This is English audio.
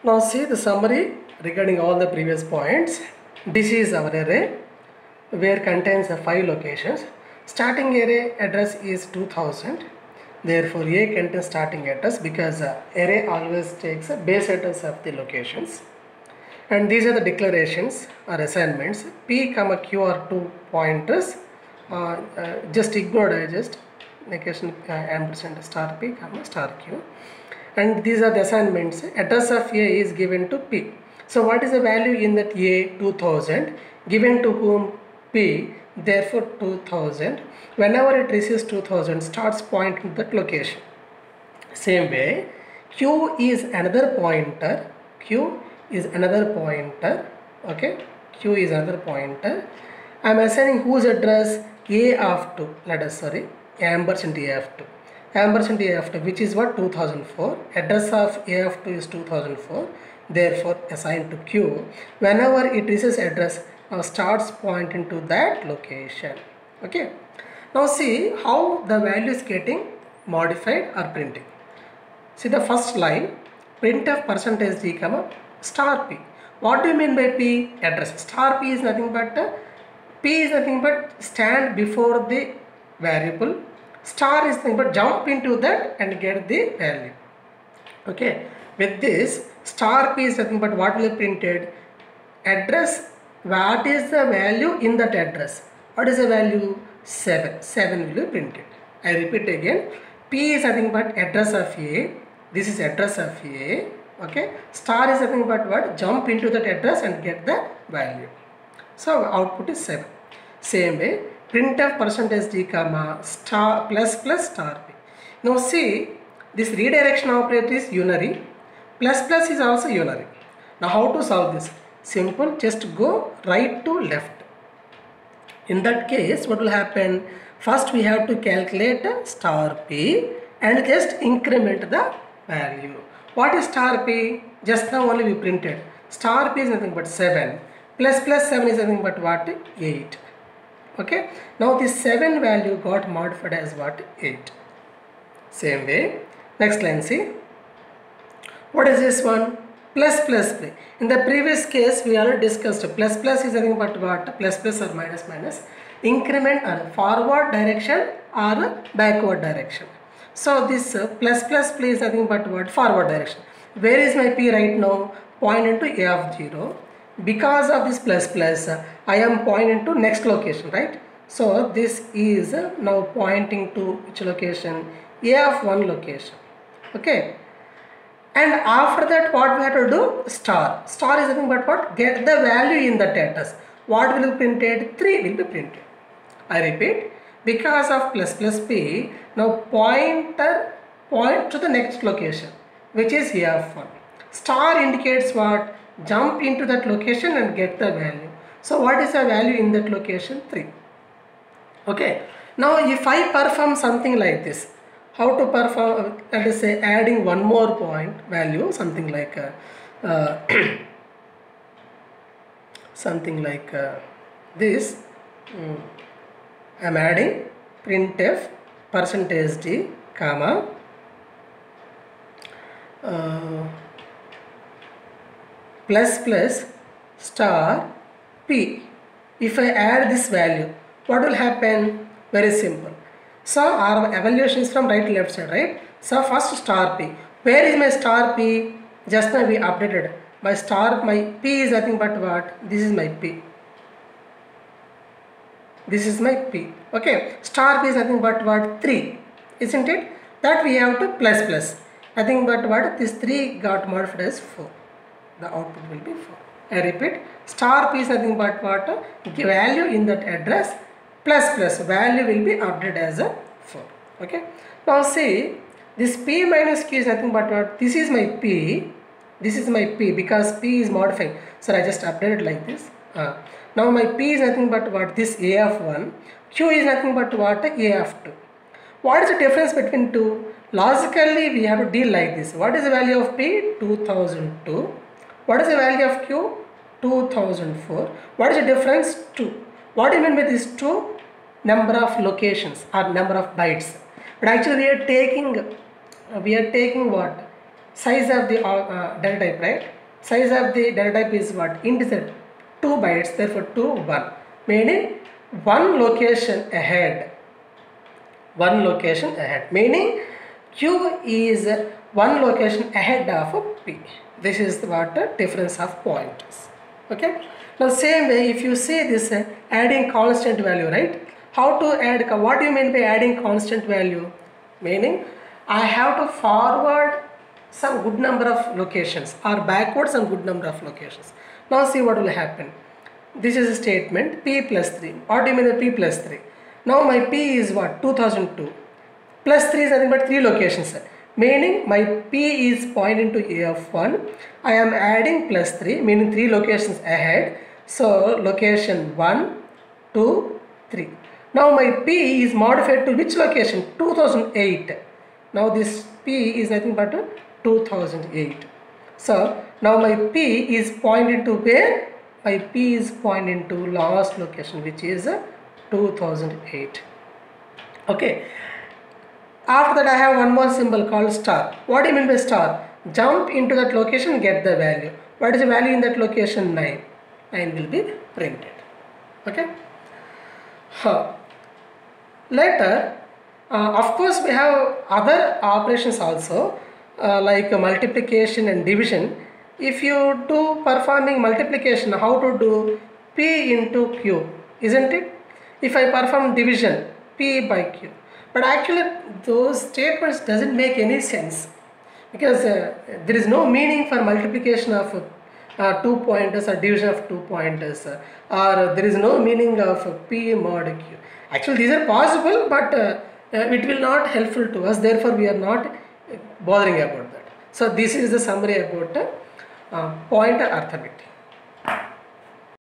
Now see the summary regarding all the previous points. This is our array where contains 5 locations. Starting array address is 2000. Therefore A contains starting address because array always takes a base address of the locations. And these are the declarations or assignments. P, Q are 2 pointers. Just ignore digest negation ampersand star P, star Q. And these are the assignments. Address of A is given to P. So what is the value in that A? 2000 given to whom? P. Therefore 2000. Whenever it receives 2000 starts pointing to that location. Same way Q is another pointer. Q is another pointer. Okay, Q is another pointer. I am assigning whose address? A of 2. Let us ampersand A of 2. Ampersand A of 2, which is what? 2004. Address of A of 2 is 2004. Therefore assigned to Q. Whenever it receives address, starts pointing to that location. Okay. Now see how the value is getting modified or printing. See the first line, printf percentage d comma star p. What do you mean by p? Address. Star p is nothing but stand before the variable. Star is nothing but jump into that and get the value. Okay. With this, star p is nothing but what will be printed? Address. What is the value in that address? What is the value? 7. 7 will be printed. I repeat again. P is nothing but address of A. This is address of A. Okay. Star is nothing but what? Jump into that address and get the value. So output is 7. Same way, printf percentage d comma star plus star p. Now see, this redirection operator is unary. Plus is also unary. Now how to solve this? Simple, just go right to left. In that case, what will happen? First we have to calculate star p and just increment the value. What is star p? Just now only we printed. Star p is nothing but 7. Plus 7 is nothing but what? 8. Okay. Now this 7 value got modified as what? 8. Same way. Next line, see. What is this one? Plus. In the previous case, we already discussed plus is nothing but what? Plus or minus. Increment or forward direction or backward direction. So this plus is nothing but what? Forward direction. Where is my P right now? Point into A of 0. Because of this plus, I am pointing to next location, right? So this is now pointing to which location? A of 1 location. Okay. And after that, what we have to do? Star. Star is nothing but what? Get the value in that address. What will be printed? 3 will be printed. I repeat, because of plus P, now point to the next location, which is A of 1. Star indicates what? Jump into that location and get the value. So what is the value in that location? 3. Okay. Now if I perform something like this, how to perform? Let us say adding one more point value, something like this. I am adding printf percentage d comma plus star p. If I add this value, what will happen? Very simple. So our evaluation is from right to left side, right? So first star p. Where is my star p? Just now we updated. My p is nothing but what? This is my p. This is my p. Okay. Star p is nothing but what? 3. Isn't it? That we have to plus. Nothing but what? This 3 got modified as 4. The output will be 4. I repeat. Star p is nothing but what? Value in that address plus value will be updated as a 4. Okay. Now see, this p minus q is nothing but what? This is my p. This is my p because p is modifying. So I just updated like this. Now my p is nothing but what? This A of 1. Q is nothing but what? A of 2. What is the difference between 2? Logically we have to deal like this. What is the value of p? 2002. What is the value of q? 2004. What is the difference? 2. What do you mean by this 2? Number of locations or number of bytes. But actually we are taking what? size of the data type, right? Size of the data type is what? Integer, 2 bytes, therefore 2, 1. Meaning one location ahead. One location ahead. Meaning Q is one location ahead of P. This is what the difference of pointers. Okay. Now same way, if you see this adding constant value, right? How to add? What do you mean by adding constant value? Meaning I have to forward some good number of locations or backward some good number of locations. Now see what will happen. This is a statement P plus 3. What do you mean by P plus 3? Now my P is what? 2002. Plus 3 is nothing but 3 locations. Meaning my P is pointing to F1. I am adding plus 3, meaning 3 locations ahead. So location 1, 2, 3. Now my P is modified to which location? 2008. Now this P is nothing but 2008. So now my P is pointed to where? My P is pointing to last location, which is 2008. Okay. After that I have one more symbol called star. What do you mean by star? Jump into that location, get the value. What is the value in that location? 9. 9 will be printed. Okay. Later, of course we have other operations also, like multiplication and division. If you do performing multiplication, how to do? P into Q, isn't it? If I perform division, P by Q. But actually those statements doesn't make any sense, because there is no meaning for multiplication of 2 pointers or division of 2 pointers, or there is no meaning of P mod Q. Actually these are possible, but it will not helpful to us, therefore we are not bothering about that. So this is the summary about pointer arithmetic.